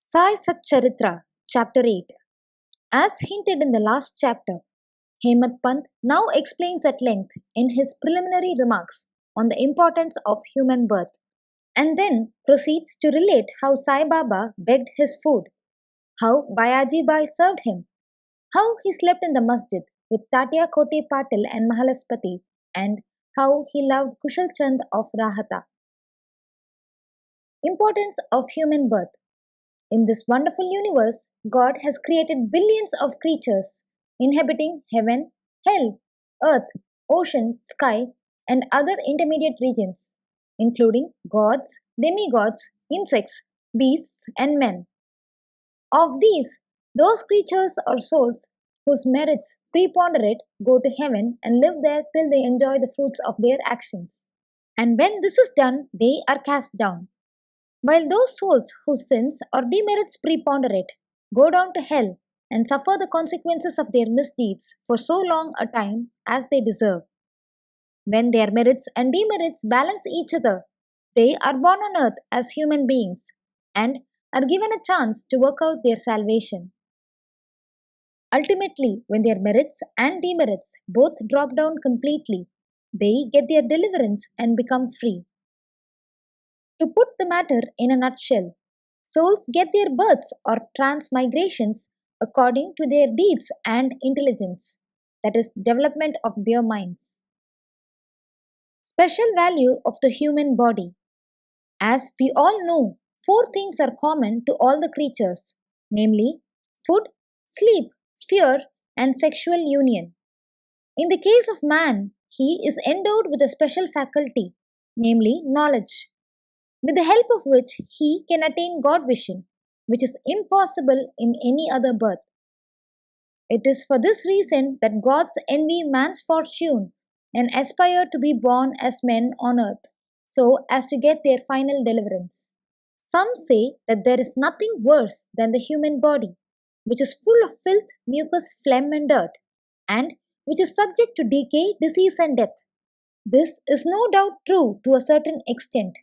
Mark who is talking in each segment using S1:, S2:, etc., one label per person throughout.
S1: Sai Satcharitra, Chapter 8. As hinted in the last chapter, Hemadpant now explains at length in his preliminary remarks on the importance of human birth, and then proceeds to relate how Sai Baba begged his food, how Bayaji Bai served him, how he slept in the masjid with Tatya Koti Patil and Mahalaspati, and how he loved Kushalchand of Rahata. Importance of human birth. In this wonderful universe, God has created billions of creatures inhabiting heaven, hell, earth, ocean, sky, and other intermediate regions, including gods, demigods, insects, beasts, and men. Of these, those creatures or souls whose merits preponderate go to heaven and live there till they enjoy the fruits of their actions. And when this is done, they are cast down. While those souls whose sins or demerits preponderate go down to hell and suffer the consequences of their misdeeds for so long a time as they deserve. When their merits and demerits balance each other, they are born on earth as human beings and are given a chance to work out their salvation. Ultimately, when their merits and demerits both drop down completely, they get their deliverance and become free. To put the matter in a nutshell, souls get their births or transmigrations according to their deeds and intelligence, that is, development of their minds. Special value of the human body. As we all know, four things are common to all the creatures, namely food, sleep, fear, and sexual union. In the case of man, he is endowed with a special faculty, namely knowledge, with the help of which he can attain God vision, which is impossible in any other birth. It is for this reason that gods envy man's fortune and aspire to be born as men on earth, so as to get their final deliverance. Some say that there is nothing worse than the human body, which is full of filth, mucus, phlegm, and dirt, and which is subject to decay, disease, and death. This is no doubt true to a certain extent.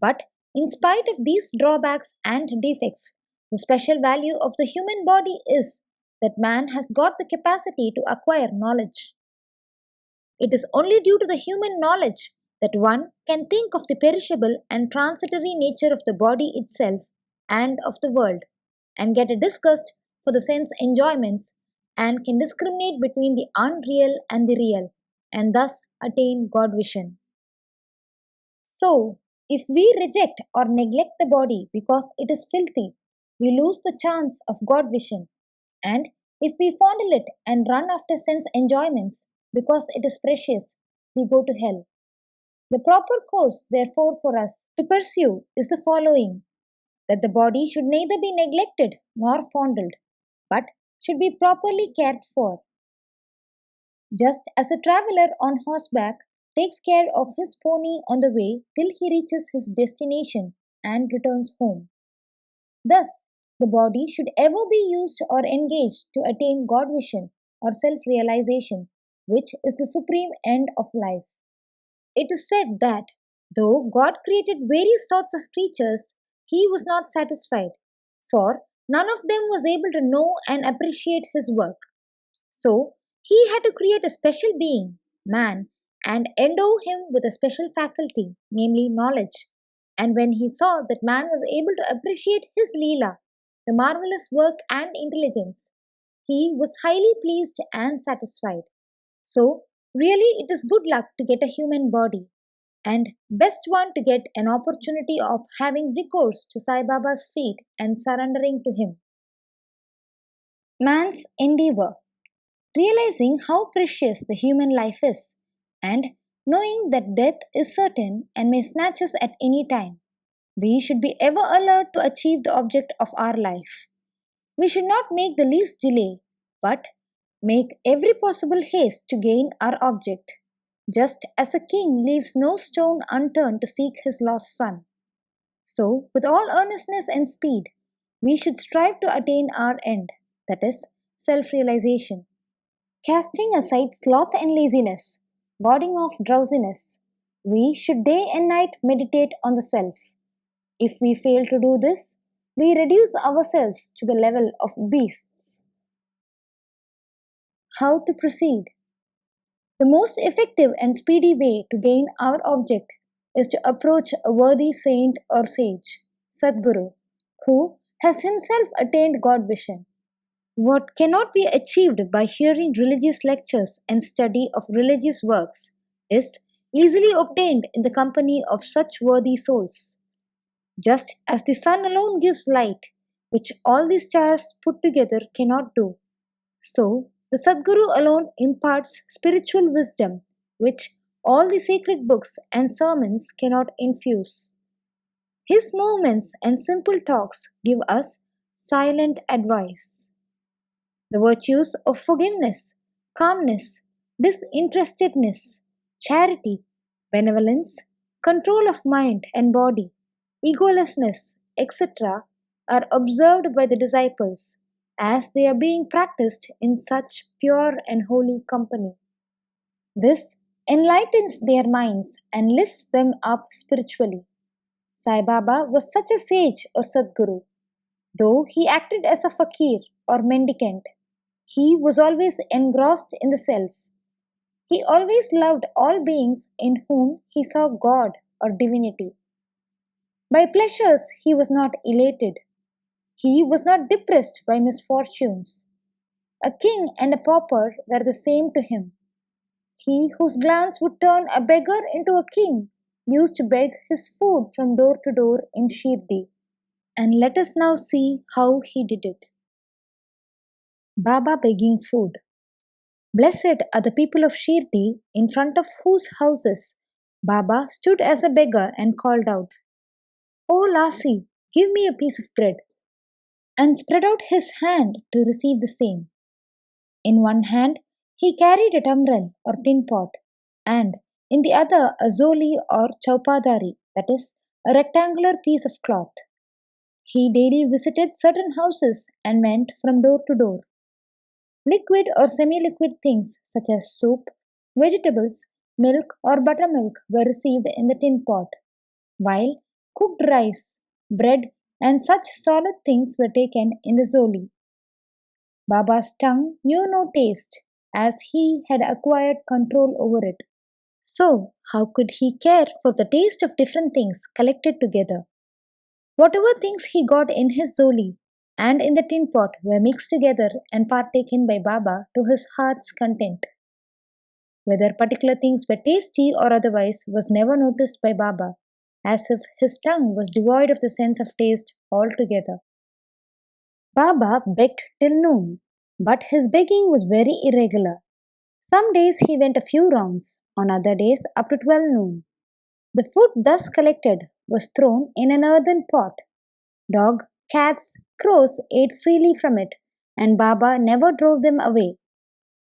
S1: But in spite of these drawbacks and defects, the special value of the human body is that man has got the capacity to acquire knowledge. It is only due to the human knowledge that one can think of the perishable and transitory nature of the body itself and of the world, and get a disgust for the sense enjoyments, and can discriminate between the unreal and the real, and thus attain God vision. So, if we reject or neglect the body because it is filthy, we lose the chance of God vision. And if we fondle it and run after sense enjoyments because it is precious, we go to hell. The proper course, therefore, for us to pursue is the following: that the body should neither be neglected nor fondled, but should be properly cared for. Just as a traveler on horseback takes care of his pony on the way till he reaches his destination and returns home. Thus, the body should ever be used or engaged to attain God vision or self-realization, which is the supreme end of life. It is said that, though God created various sorts of creatures, He was not satisfied, for none of them was able to know and appreciate His work. So, He had to create a special being, man, and endow him with a special faculty, namely knowledge. And when he saw that man was able to appreciate his Leela, the marvelous work and intelligence, he was highly pleased and satisfied. So, really it is good luck to get a human body, and best one to get an opportunity of having recourse to Sai Baba's feet and surrendering to him. Man's endeavor. Realizing how precious the human life is, and knowing that death is certain and may snatch us at any time, we should be ever alert to achieve the object of our life. We should not make the least delay, but make every possible haste to gain our object, just as a king leaves no stone unturned to seek his lost son. So, with all earnestness and speed, we should strive to attain our end, that is, self-realization. Casting aside sloth and laziness, warding off drowsiness, we should day and night meditate on the self. If we fail to do this, we reduce ourselves to the level of beasts. How to proceed? The most effective and speedy way to gain our object is to approach a worthy saint or sage, Sadguru, who has himself attained God vision. What cannot be achieved by hearing religious lectures and study of religious works is easily obtained in the company of such worthy souls. Just as the sun alone gives light, which all the stars put together cannot do, so the Sadguru alone imparts spiritual wisdom, which all the sacred books and sermons cannot infuse. His movements and simple talks give us silent advice. The virtues of forgiveness, calmness, disinterestedness, charity, benevolence, control of mind and body, egolessness, etc., are observed by the disciples as they are being practiced in such pure and holy company. This enlightens their minds and lifts them up spiritually. Sai Baba was such a sage or Sadguru. Though he acted as a fakir or mendicant, he was always engrossed in the self. He always loved all beings in whom he saw God or divinity. By pleasures he was not elated. He was not depressed by misfortunes. A king and a pauper were the same to him. He whose glance would turn a beggar into a king used to beg his food from door to door in Shirdi. And let us now see how he did it. Baba begging food. Blessed are the people of Shirdi, in front of whose houses Baba stood as a beggar and called out, "O Lassie, give me a piece of bread," and spread out his hand to receive the same. In one hand he carried a tamral or tin pot, and in the other a zoli or chaupadari, that is, a rectangular piece of cloth. He daily visited certain houses and went from door to door. Liquid or semi-liquid things such as soup, vegetables, milk or buttermilk were received in the tin pot, while cooked rice, bread and such solid things were taken in the zoli. Baba's tongue knew no taste, as he had acquired control over it. So, how could he care for the taste of different things collected together? Whatever things he got in his zoli and in the tin pot were mixed together and partaken by Baba to his heart's content. Whether particular things were tasty or otherwise was never noticed by Baba, as if his tongue was devoid of the sense of taste altogether. Baba begged till noon, but his begging was very irregular. Some days he went a few rounds, on other days up to 12 noon. The food thus collected was thrown in an earthen pot. Dog, cats, crows ate freely from it, and Baba never drove them away.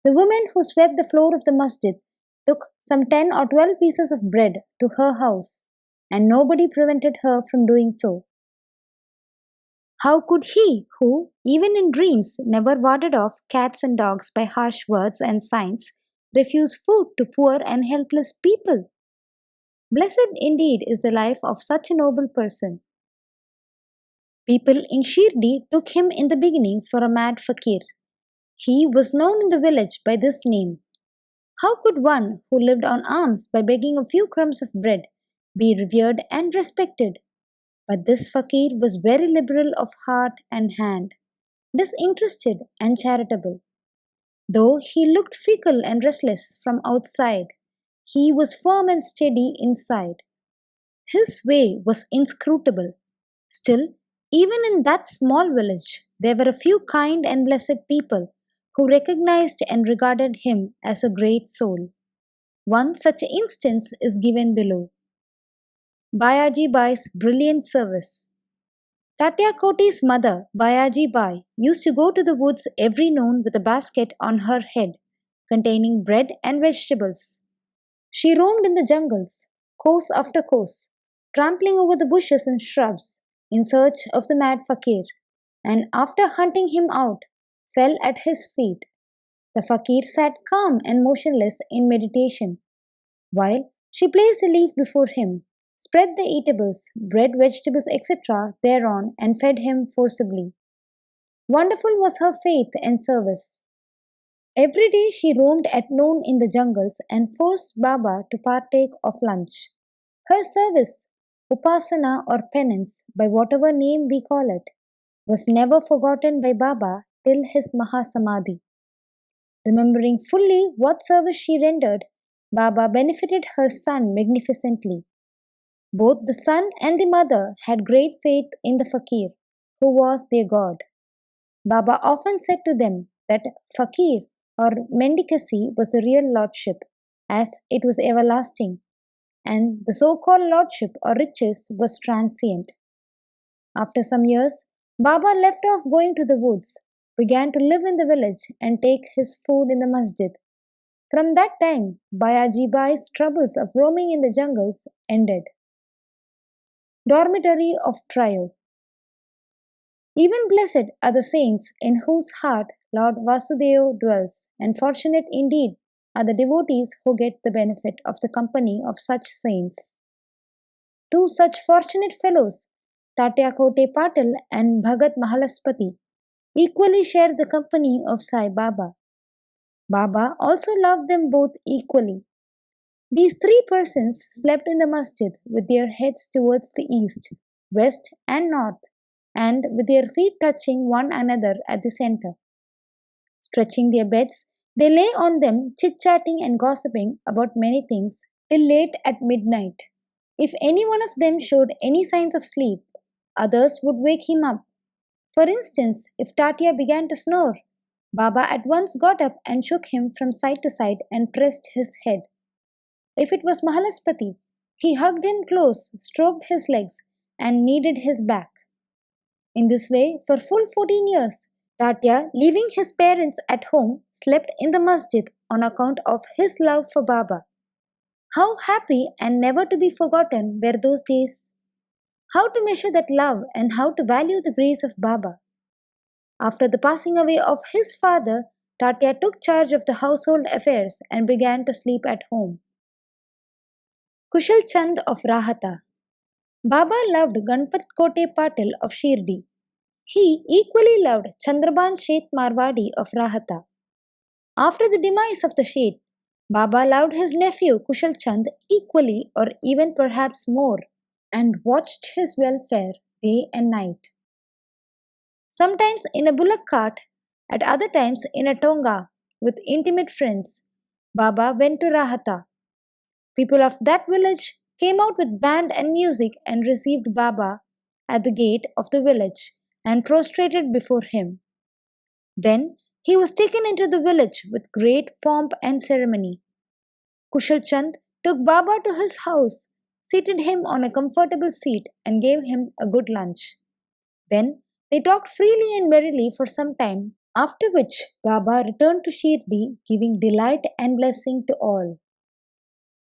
S1: The woman who swept the floor of the masjid took some 10 or 12 pieces of bread to her house, and nobody prevented her from doing so. How could he, who, even in dreams, never warded off cats and dogs by harsh words and signs, refuse food to poor and helpless people? Blessed indeed is the life of such a noble person. People in Shirdi took him in the beginning for a mad fakir. He was known in the village by this name. How could one who lived on alms by begging a few crumbs of bread be revered and respected? But this fakir was very liberal of heart and hand, disinterested and charitable. Though he looked fickle and restless from outside, he was firm and steady inside. His way was inscrutable. Still, even in that small village, there were a few kind and blessed people who recognized and regarded him as a great soul. One such instance is given below. Bayaji Bai's brilliant service. Tatya Koti's mother, Bayaji Bai, used to go to the woods every noon with a basket on her head containing bread and vegetables. She roamed in the jungles, course after course, trampling over the bushes and shrubs in search of the mad fakir, and after hunting him out, fell at his feet. The fakir sat calm and motionless in meditation, while she placed a leaf before him, spread the eatables, bread, vegetables, etc. thereon and fed him forcibly. Wonderful was her faith and service. Every day she roamed at noon in the jungles and forced Baba to partake of lunch. Her service, upasana or penance, by whatever name we call it, was never forgotten by Baba till his Mahasamadhi. Remembering fully what service she rendered, Baba benefited her son magnificently. Both the son and the mother had great faith in the Fakir, who was their god. Baba often said to them that Fakir or mendicancy was the real lordship, as it was everlasting, and the so called lordship or riches was transient. After some years, Baba left off going to the woods, began to live in the village, and take his food in the masjid. From that time, Bayaji Bai's troubles of roaming in the jungles ended. Dormitory of Trio. Even blessed are the saints in whose heart Lord Vasudeva dwells, and fortunate indeed are the devotees who get the benefit of the company of such saints. Two such fortunate fellows, Tatyakote Patil and Bhagat Mahalaspati, equally shared the company of Sai Baba. Baba also loved them both equally. These three persons slept in the masjid with their heads towards the east, west, and north, and with their feet touching one another at the center. Stretching their beds, they lay on them, chit-chatting and gossiping about many things till late at midnight. If any one of them showed any signs of sleep, others would wake him up. For instance, if Tatya began to snore, Baba at once got up and shook him from side to side and pressed his head. If it was Mahalaspati, he hugged him close, stroked his legs, and kneaded his back. In this way, for full 14 years, Tatya, leaving his parents at home, slept in the masjid on account of his love for Baba. How happy and never to be forgotten were those days! How to measure that love and how to value the grace of Baba! After the passing away of his father, Tatya took charge of the household affairs and began to sleep at home. Kushalchand of Rahata. Baba loved Ganpat Kote Patil of Shirdi. He equally loved Chandraban Sheth Marwadi of Rahata. After the demise of the Sheth, Baba loved his nephew Kushalchand equally or even perhaps more and watched his welfare day and night. Sometimes in a bullock cart, at other times in a tonga with intimate friends, Baba went to Rahata. People of that village came out with band and music and received Baba at the gate of the village and prostrated before him. Then he was taken into the village with great pomp and ceremony. Kushalchand took Baba to his house, seated him on a comfortable seat, and gave him a good lunch. Then they talked freely and merrily for some time, after which Baba returned to Shirdi, giving delight and blessing to all.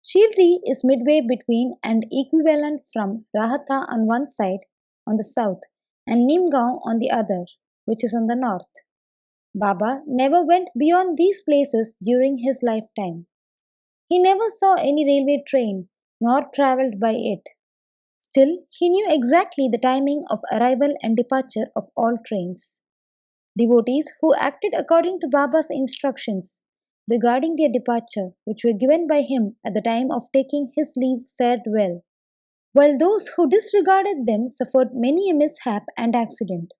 S1: Shirdi is midway between and equivalent from Rahata on one side, on the south, and Nimgaon on the other, which is on the north. Baba never went beyond these places during his lifetime. He never saw any railway train, nor travelled by it. Still, he knew exactly the timing of arrival and departure of all trains. Devotees who acted according to Baba's instructions regarding their departure, which were given by him at the time of taking his leave, fared well, while those who disregarded them suffered many a mishap and accident.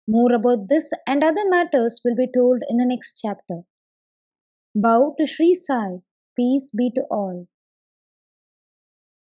S1: More about this and other matters will be told in the next chapter. Bow to Sri Sai. Peace be to all.